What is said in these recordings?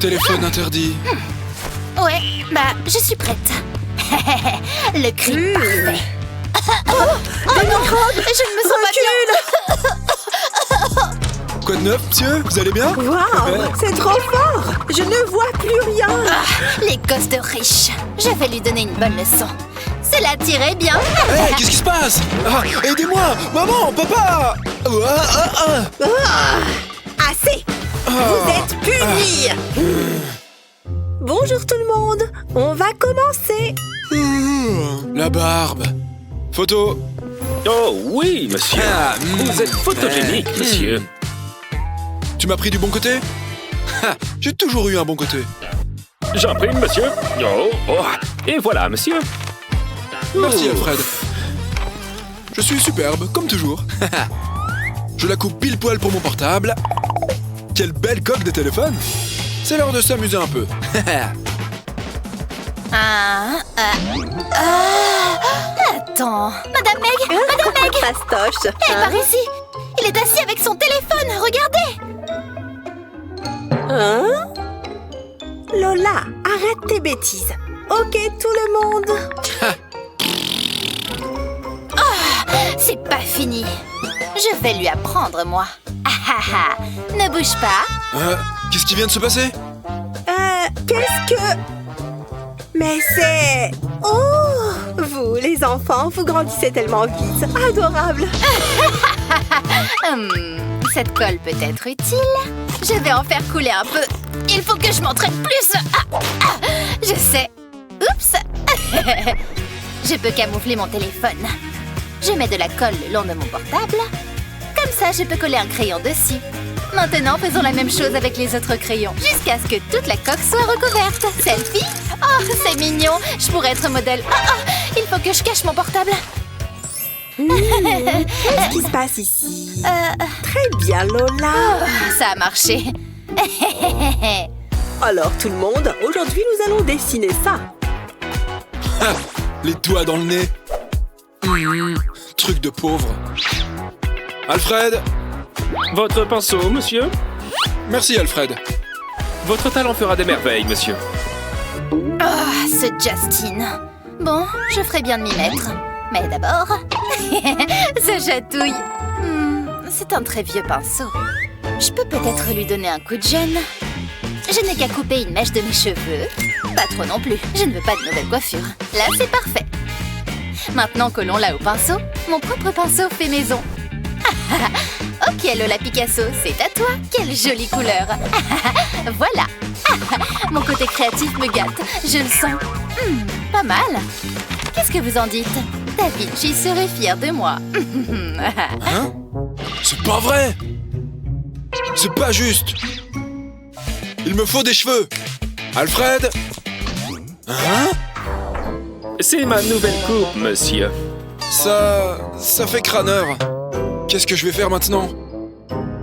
Téléphone interdit. Ouais, bah, je suis prête. Le cri parfait. Oh non, je ne me sens pas bien. Quoi de neuf, monsieur? Vous allez bien? Waouh, c'est trop fort! Je ne vois plus rien! Les gosses de riches. Je vais lui donner une bonne leçon. Cela tirait bien. Hé, qu'est-ce qui se passe? Aidez-moi! Maman, papa! Assez! Vous êtes punis! Bonjour tout le monde! On va commencer! La barbe. Photo. Oh oui, monsieur. Vous êtes photogénique, monsieur. Tu m'as pris du bon côté? J'ai toujours eu un bon côté. J'en prie, monsieur. Et voilà, monsieur. Merci, Alfred. Je suis superbe, comme toujours. Je la coupe pile poil pour mon portable. Quelle belle coque de téléphone. C'est l'heure de s'amuser un peu. Attends. Madame Meg! Fastoche! Elle par ici. Il est assis avec son téléphone, regardez. Hein? Lola, arrête tes bêtises. Ok, tout le monde. C'est pas fini. Je vais lui apprendre, moi. Ne bouge pas. Qu'est-ce qui vient de se passer? Qu'est-ce que... Mais c'est... Oh! Vous, les enfants, vous grandissez tellement vite. Adorable. Cette colle peut être utile. Je vais en faire couler un peu. Il faut que je m'entraîne plus. Je sais. Oups. Je peux camoufler mon téléphone. Je mets de la colle le long de mon portable. Comme ça, je peux coller un crayon dessus. Maintenant, faisons la même chose avec les autres crayons, jusqu'à ce que toute la coque soit recouverte. Selfie? Oh, c'est mignon. Je pourrais être modèle. Il faut que je cache mon portable. Qu'est-ce qui se passe ici? Très bien, Lola. Ça a marché. Alors, tout le monde, aujourd'hui, nous allons dessiner ça. Les doigts dans le nez. Truc de pauvre. Alfred? Votre pinceau, monsieur. Merci, Alfred. Votre talent fera des merveilles, monsieur. Ce Justin. Bon, je ferai bien de m'y mettre. Mais d'abord... ce chatouille. C'est un très vieux pinceau. Je peux peut-être lui donner un coup de jeune. Je n'ai qu'à couper une mèche de mes cheveux. Pas trop non plus. Je ne veux pas de nouvelle coiffure. Là, c'est parfait. Maintenant, collons-la au pinceau. Mon propre pinceau fait maison. Ok, Lola Picasso, c'est à toi. Quelle jolie couleur. Voilà. Mon côté créatif me gâte. Je le sens. Pas mal. Qu'est-ce que vous en dites? Da Vinci serait fier de moi. Hein? C'est pas vrai! C'est pas juste! Il me faut des cheveux! Alfred? Hein? C'est ma nouvelle coupe, monsieur. Ça fait crâneur. Qu'est-ce que je vais faire maintenant?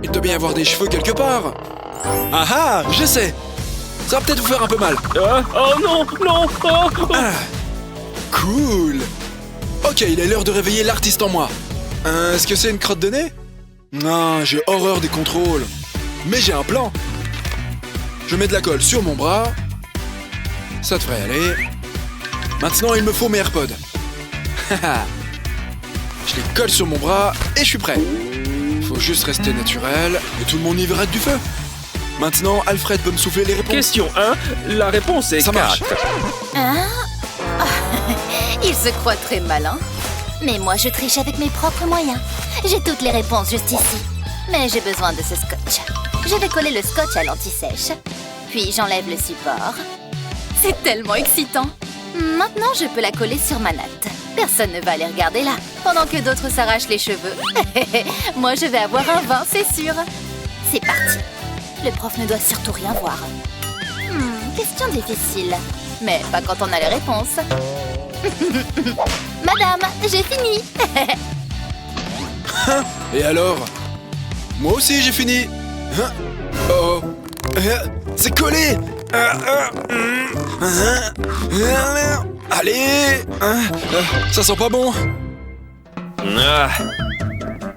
Il doit bien y avoir des cheveux quelque part. Je sais! Ça va peut-être vous faire un peu mal. Oh non, non. Cool! Ok, il est l'heure de réveiller l'artiste en moi. Est-ce que c'est une crotte de nez? Non, j'ai horreur des contrôles. Mais j'ai un plan. Je mets de la colle sur mon bras. Ça devrait aller. Maintenant, il me faut mes AirPods. Je les colle sur mon bras et je suis prêt. Faut juste rester naturel et tout le monde y verra du feu. Maintenant, Alfred peut me souffler les réponses. Question 1, la réponse est Ça 4. marche. Il se croit très malin. Mais moi, je triche avec mes propres moyens. J'ai toutes les réponses juste ici. Mais j'ai besoin de ce scotch. Je vais coller le scotch à l'anti-sèche. Puis j'enlève le support. C'est tellement excitant. Maintenant, je peux la coller sur ma natte. Personne ne va aller regarder là, pendant que d'autres s'arrachent les cheveux. Moi, je vais avoir un 20, c'est sûr. C'est parti. Le prof ne doit surtout rien voir. Question difficile. Mais pas quand on a les réponses. Madame, j'ai fini. Et alors? Moi aussi, j'ai fini. Oh, c'est collé. Allez. Ça sent pas bon.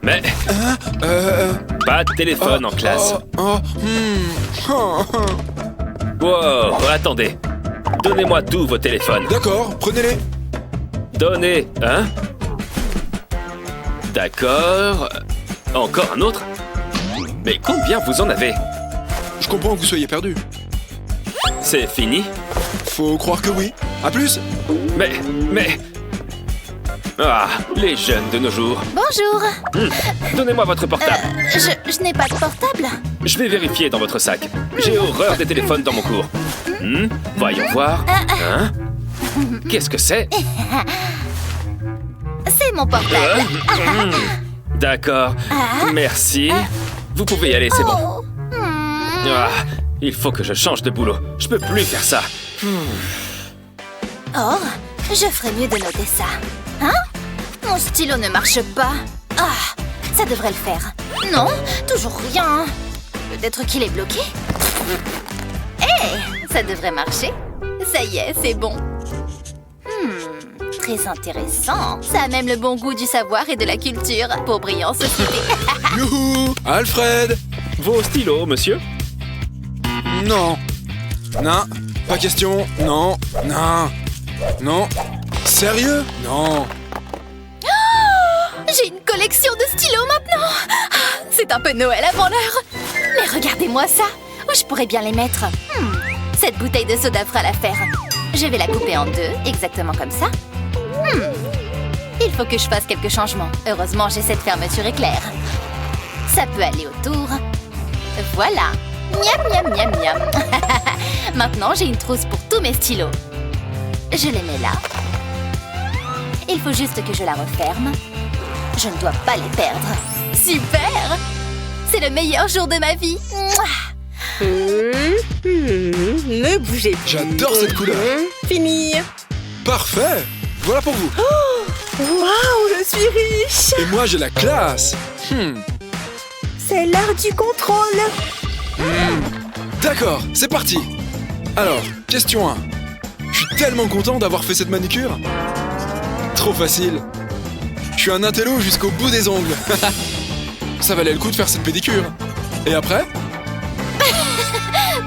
Mais... Pas de téléphone en classe. Wow, attendez. Donnez-moi tous vos téléphones. D'accord, prenez-les. Donnez, hein? D'accord. Encore un autre? Mais combien vous en avez? Je comprends que vous soyez perdu. C'est fini? Faut croire que oui. À plus. Mais... Ah, les jeunes de nos jours. Bonjour. Donnez-moi votre portable. Je n'ai pas de portable. Je vais vérifier dans votre sac. J'ai horreur des téléphones dans mon cours. Voyons voir. Hein? Qu'est-ce que c'est? C'est mon portable. D'accord. Merci. Vous pouvez y aller, c'est bon. Oh. Ah, il faut que je change de boulot. Je peux plus faire ça. Oh, je ferais mieux de noter ça. Hein? Mon stylo ne marche pas. Ah, ça devrait le faire. Non, toujours rien. Peut-être qu'il est bloqué. Hé, ça devrait marcher. Ça y est, c'est bon. Très intéressant. Ça a même le bon goût du savoir et de la culture. Pour brillante société. Youhou! Alfred! Vos stylos, monsieur? Non. Non. Pas question. Non. Non. Non. Sérieux? Non. J'ai une collection de stylos maintenant. C'est un peu Noël avant l'heure. Mais regardez-moi ça. Où je pourrais bien les mettre? Cette bouteille de soda fera l'affaire. Je vais la couper en deux, exactement comme ça. Il faut que je fasse quelques changements. Heureusement, j'ai cette fermeture éclair. Ça peut aller autour. Voilà. Miam, miam, miam, miam. Maintenant, j'ai une trousse pour tous mes stylos. Je les mets là. Il faut juste que je la referme. Je ne dois pas les perdre. Super! C'est le meilleur jour de ma vie. Mouah. Ne bougez plus. J'adore cette couleur. Fini. Parfait. Voilà pour vous. Waouh, je suis riche. Et moi, j'ai la classe. C'est l'heure du contrôle. D'accord, c'est parti. Alors, question 1. Je suis tellement content d'avoir fait cette manicure. Trop facile. Je suis un intello jusqu'au bout des ongles. Ça valait le coup de faire cette pédicure. Et après?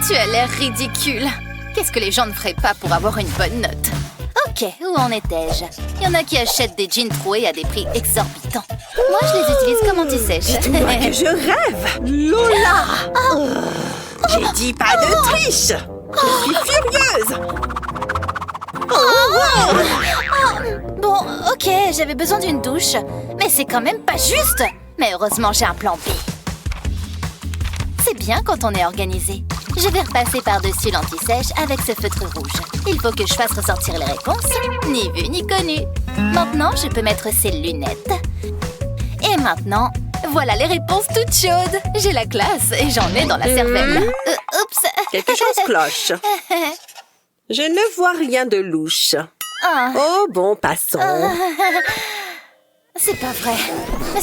Tu as l'air ridicule. Qu'est-ce que les gens ne feraient pas pour avoir une bonne note? Ok, où en étais-je? Il y en a qui achètent des jeans troués à des prix exorbitants. Moi, je les utilise comme anti-sèche. Dis-moi que je rêve. Lola. J'ai dit pas de triche. Je suis furieuse. Bon, ok, j'avais besoin d'une douche. Mais c'est quand même pas juste. Mais heureusement, j'ai un plan B. C'est bien quand on est organisé. Je vais repasser par-dessus l'anti-sèche avec ce feutre rouge. Il faut que je fasse ressortir les réponses. Ni vu ni connu. Maintenant, je peux mettre ces lunettes. Et maintenant, voilà les réponses toutes chaudes. J'ai la classe et j'en ai dans la cervelle. Oups. Quelque chose cloche. Je ne vois rien de louche. Ah. Oh bon, passons. C'est pas vrai. Mais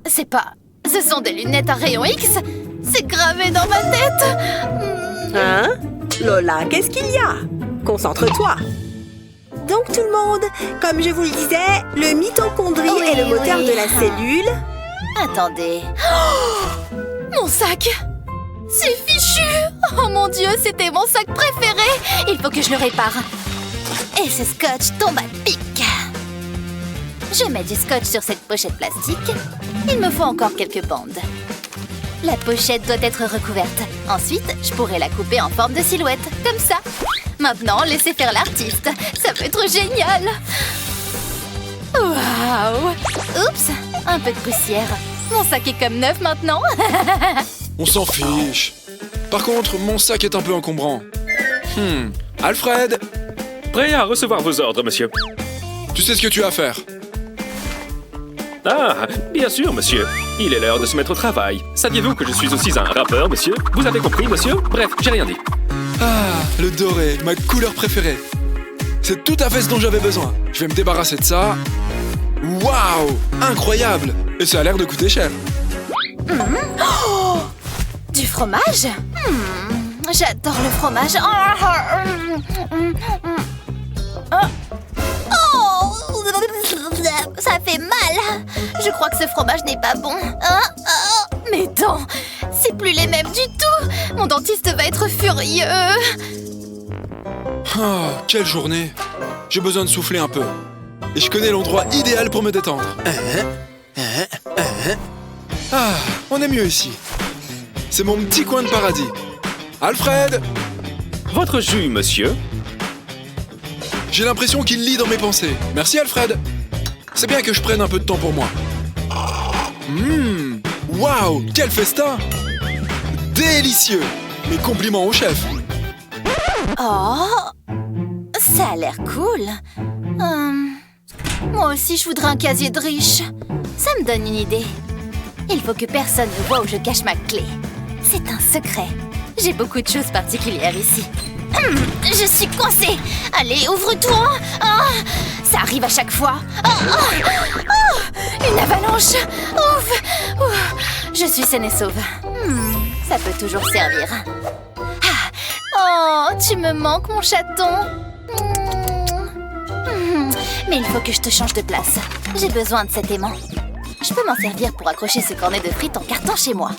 c'est pas... Ce sont des lunettes à rayon X. C'est gravé dans ma tête. Hein? Lola, qu'est-ce qu'il y a? Concentre-toi. Donc tout le monde, comme je vous le disais, le mitochondrie est le moteur de la cellule. Attendez. Oh, mon sac! C'est fichu! Oh mon Dieu, c'était mon sac préféré! Il faut que je le répare. Et ce scotch tombe à pic. Je mets du scotch sur cette pochette plastique. Il me faut encore quelques bandes. La pochette doit être recouverte. Ensuite, je pourrai la couper en forme de silhouette, comme ça. Maintenant, laissez faire l'artiste. Ça peut être génial! Waouh! Oups! Un peu de poussière. Mon sac est comme neuf maintenant. On s'en fiche. Par contre, mon sac est un peu encombrant. Alfred, Prêt à recevoir vos ordres, monsieur. tu sais ce que tu as à faire. Ah, bien sûr, monsieur. Il est l'heure de se mettre au travail. Saviez-vous que je suis aussi un rappeur, monsieur? Vous avez compris, monsieur? Bref, j'ai rien dit. Ah, le doré, ma couleur préférée. C'est tout à fait ce dont j'avais besoin. Je vais me débarrasser de ça. Waouh, incroyable. Et ça a l'air de coûter cher. Oh, du fromage? J'adore le fromage. Oh, ça fait mal. Je crois que ce fromage n'est pas bon. Mes dents, c'est plus les mêmes du tout. Mon dentiste va être furieux. Ah, quelle journée. J'ai besoin de souffler un peu. Et je connais l'endroit idéal pour me détendre. Ah, on est mieux ici. C'est mon petit coin de paradis. Alfred! Votre jus, monsieur. J'ai l'impression qu'il lit dans mes pensées. Merci, Alfred. C'est bien que je prenne un peu de temps pour moi. Waouh, quel festin! Délicieux! Mes compliments au chef. Oh, ça a l'air cool. Moi aussi, je voudrais un casier de riche. Ça me donne une idée. Il faut que personne ne voit où je cache ma clé. C'est un secret. J'ai beaucoup de choses particulières ici. Je suis coincée. Allez, ouvre-toi. Ça arrive à chaque fois. Une avalanche. Ouf. Je suis saine et sauve. Ça peut toujours servir. Oh, tu me manques, mon chaton. Mais il faut que je te change de place. J'ai besoin de cet aimant. Je peux m'en servir pour accrocher ce cornet de frites en carton chez moi.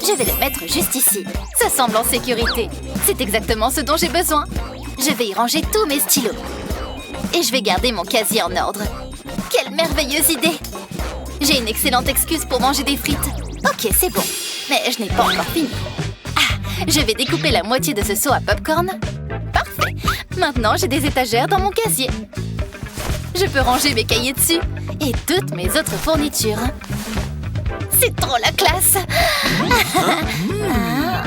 Je vais le mettre juste ici. Ça semble en sécurité. C'est exactement ce dont j'ai besoin. Je vais y ranger tous mes stylos. Et je vais garder mon casier en ordre. Quelle merveilleuse idée! J'ai une excellente excuse pour manger des frites. Ok, c'est bon. Mais je n'ai pas encore fini. Je vais découper la moitié de ce seau à popcorn. Parfait. Maintenant, j'ai des étagères dans mon casier. Je peux ranger mes cahiers dessus et toutes mes autres fournitures. C'est trop la classe.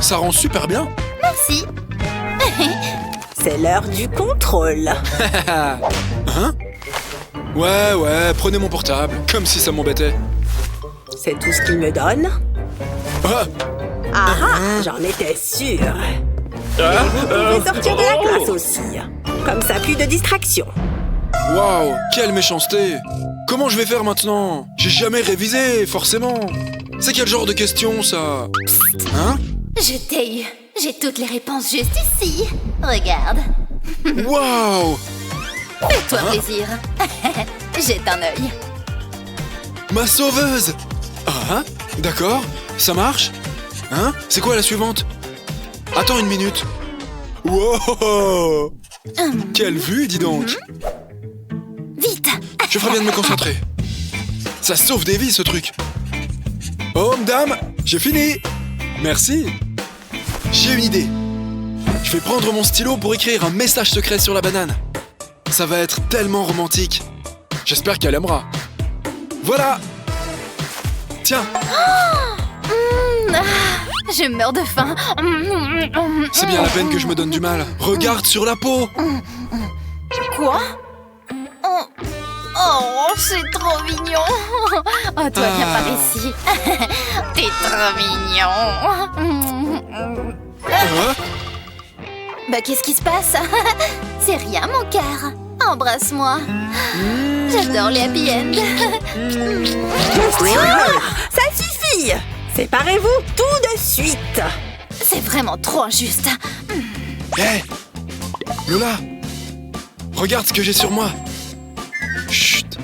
Ça rend super bien. Merci. C'est l'heure du contrôle. Hein? Ouais, prenez mon portable, comme si ça m'embêtait. C'est tout ce qu'il me donne. J'en étais sûre. Vous pouvez sortir de la classe aussi. Comme ça, plus de distractions. Waouh, quelle méchanceté! Comment je vais faire maintenant? J'ai jamais révisé, forcément. C'est quel genre de question, ça? Hein? Je t'ai eu. J'ai toutes les réponses juste ici. Regarde. Waouh! Fais-toi plaisir. Jette un œil. Ma sauveuse! D'accord, ça marche? Hein? C'est quoi la suivante? Attends une minute. Wow! Quelle vue, dis donc! Vite! Je ferais bien de me concentrer. Ça sauve des vies, ce truc. Oh, madame, j'ai fini. Merci. J'ai une idée. Je vais prendre mon stylo pour écrire un message secret sur la banane. Ça va être tellement romantique. J'espère qu'elle aimera. Voilà. Tiens. Je meurs de faim. C'est bien la peine que je me donne du mal. Regarde sur la peau. Quoi? Oh, c'est trop mignon. Oh, toi, viens par ici. T'es trop mignon. Bah, qu'est-ce qui se passe? C'est rien, mon cœur. Embrasse-moi. J'adore les happy end. Ça suffit! Séparez-vous tout de suite! C'est vraiment trop injuste. Hé, Lola, regarde ce que j'ai sur moi. Chut.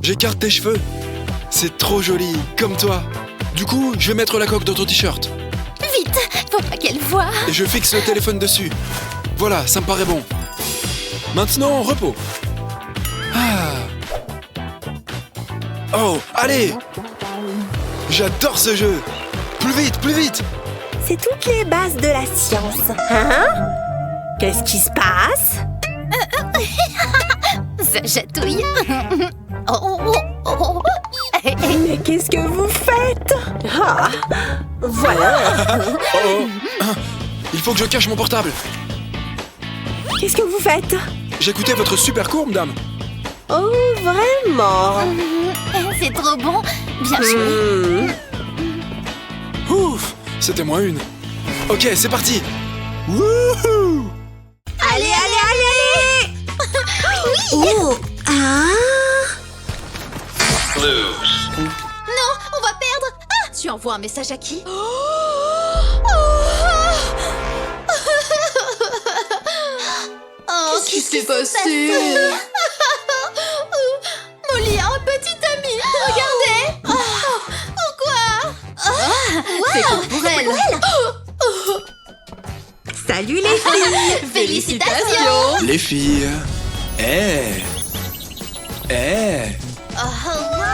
J'écarte tes cheveux. C'est trop joli, comme toi. Du coup, je vais mettre la coque dans ton t-shirt. Vite, faut pas qu'elle voie. Et je fixe le téléphone dessus. Voilà, ça me paraît bon. Maintenant, repos. Oh, allez! J'adore ce jeu. Plus vite, plus vite. C'est toutes les bases de la science. Hein? Qu'est-ce qui se passe? Ça chatouille. Mais qu'est-ce que vous faites? Voilà. Il faut que je cache mon portable. Qu'est-ce que vous faites? J'écoutais votre super cours, madame. Oh, vraiment? C'est trop bon. Bien joué. Ouf, c'était moins une. Ok, c'est parti. Wouhou! Allez, allez, allez! Oh! Non, on va perdre. Tu envoies un message à qui? Qu'est-ce qui s'est passé? Molly a un petit ami. Regardez. Salut les filles. Félicitations! Les filles. Eh. Eh. Oh, wow!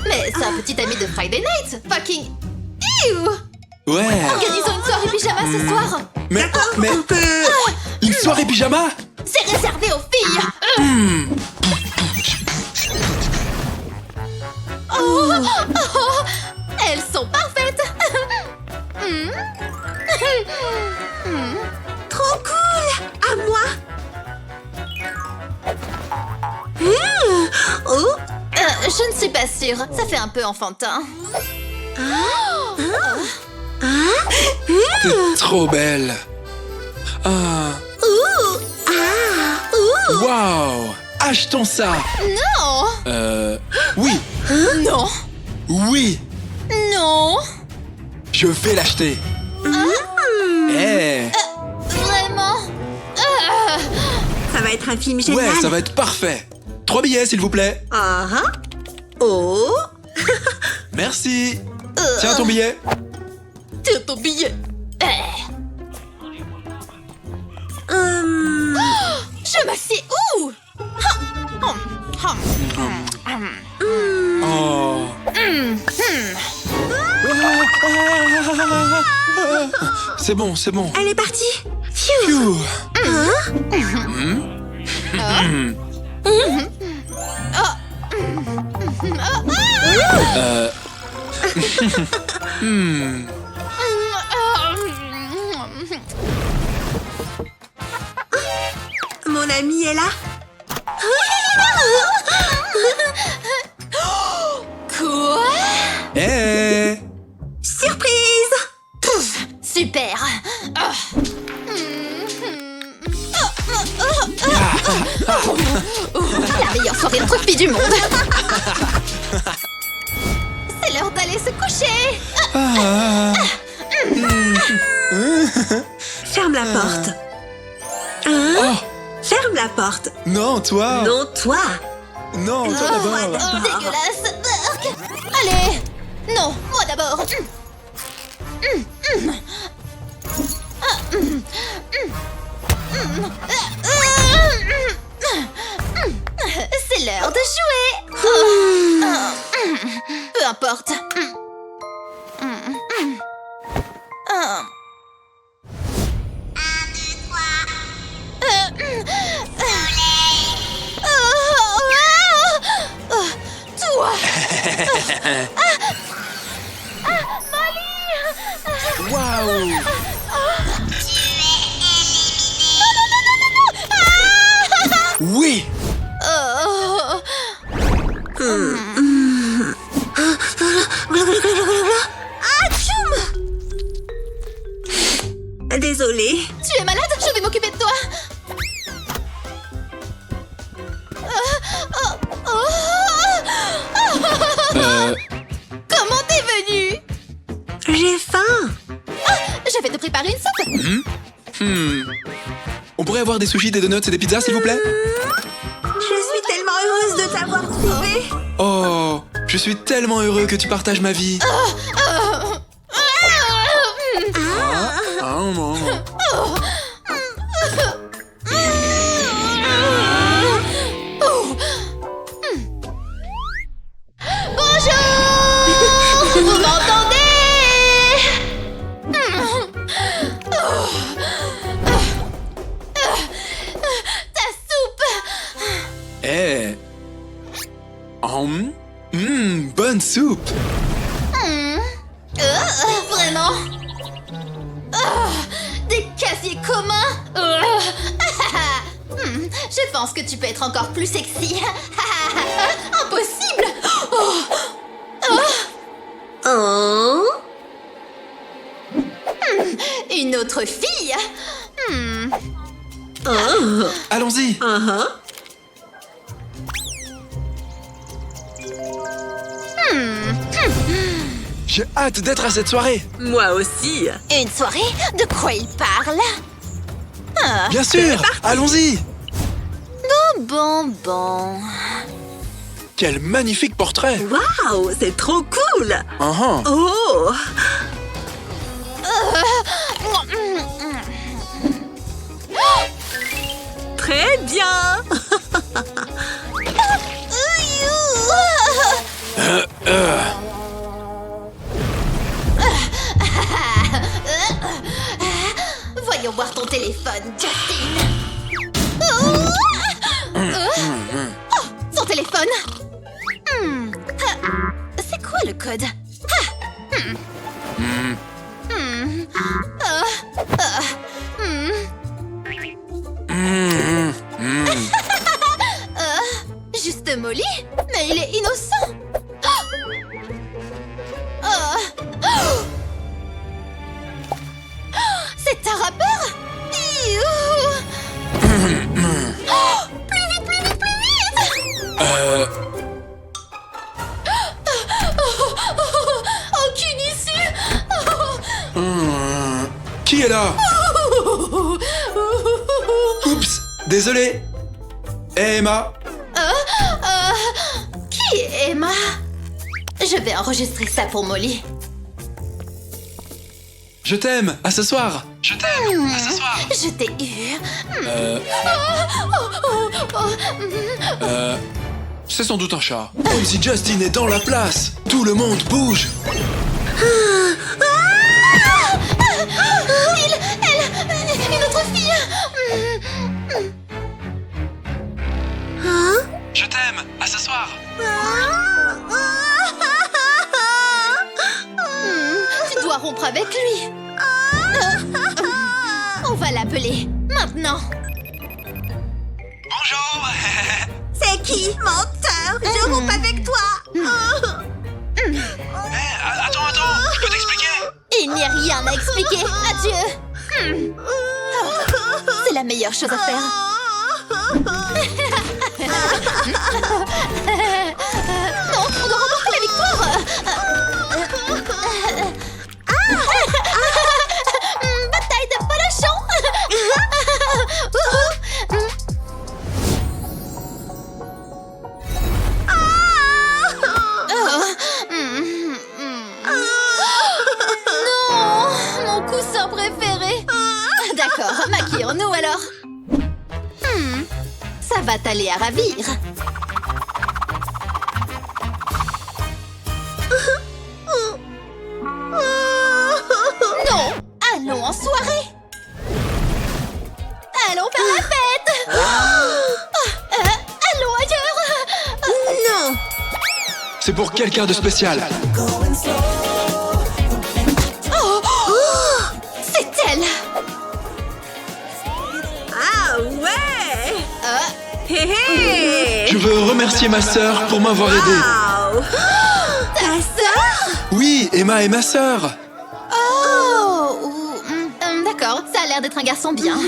Mais c'est un petit ami de Friday Night! Fucking... Ew! Ouais. Organisons une soirée pyjama ce soir! Mais une soirée pyjama. C'est réservé aux filles! Oh, oh, elles sont parfaites! Trop cool. À moi. Oh. Je ne suis pas sûre, ça fait un peu enfantin. T'es trop belle. Ah. Waouh. Achetons ça. Non! Oui. Non! Oui. Non! Je vais l'acheter. Eh. Vraiment? Ça va être un film génial. Ouais, ça va être parfait. 3 billets, s'il vous plaît. Oh. Merci. Tiens ton billet. Tiens ton billet! Je m'assieds où? Oh. C'est bon, c'est bon. Elle est partie. Phew. Mon amie est là. Quoi? Eh. Surprise. Super! La meilleure soirée entre filles du monde! C'est l'heure d'aller se coucher! Ferme la porte. Oh. Ferme la porte. Non, toi. Non, toi. Non, toi d'abord. Oh, dégueulasse! Burk. Allez! Non, moi d'abord! C'est l'heure de jouer! Peu importe. Toi! Waouh. Oui. Oh. Désolée. Tu es malade? Je vais m'occuper de toi. Comment t'es venu? J'ai faim. Je vais te préparer une soupe. On pourrait avoir des sushis, des donuts et des pizzas, s'il vous plaît? Je suis tellement heureuse de t'avoir trouvé. Oh, je suis tellement heureux que tu partages ma vie. Bonjour! Vous m'entendez? Ta soupe! Eh. Bonne soupe. Vraiment? Des casiers communs? Je pense que tu peux être encore plus sexy. Impossible! Oh. Une autre fille? Oh. Allons-y. J'ai hâte d'être à cette soirée. Moi aussi. Une soirée? De quoi il parle? Bien sûr. Allons-y. Bon. Quel magnifique portrait! Waouh, c'est trop cool! Uh-huh. Oh! Très bien! Voyons voir ton téléphone, Justin. Son téléphone. C'est quoi le code? Juste Molly? Mais il est innocent. C'est un rappeur? Plus vite, plus vite, plus vite! Aucune issue! Qui est là? Oups, désolé. Eh, Emma? Qui est Emma? Je vais enregistrer ça pour Molly. Je t'aime, à ce soir. Je t'aime, à ce soir. Je t'ai eu. C'est sans doute un chat. Comme si Justin est dans la place. Tout le monde bouge. Une autre fille. Je t'aime, à ce soir. Tu dois rompre avec lui. On va l'appeler maintenant. Bonjour. C'est qui, menteur? Je romps avec toi! Attends, je peux t'expliquer. Il n'y a rien à expliquer. Adieu. C'est la meilleure chose à faire. Non, on doit remporter la victoire. Bataille de polochon. Non, mon coussin préféré. D'accord, maquillons-nous alors. Ça va t'aller à ravir. Non, allons en soirée. Allons faire la fête. Allons ailleurs. Non! C'est pour quelqu'un de spécial. C'est elle. Ah ouais! Hé hé! Je veux remercier ma sœur pour m'avoir aidé. Wow! Ta sœur? Oui, Emma est ma sœur. D'accord, ça a l'air d'être un garçon bien.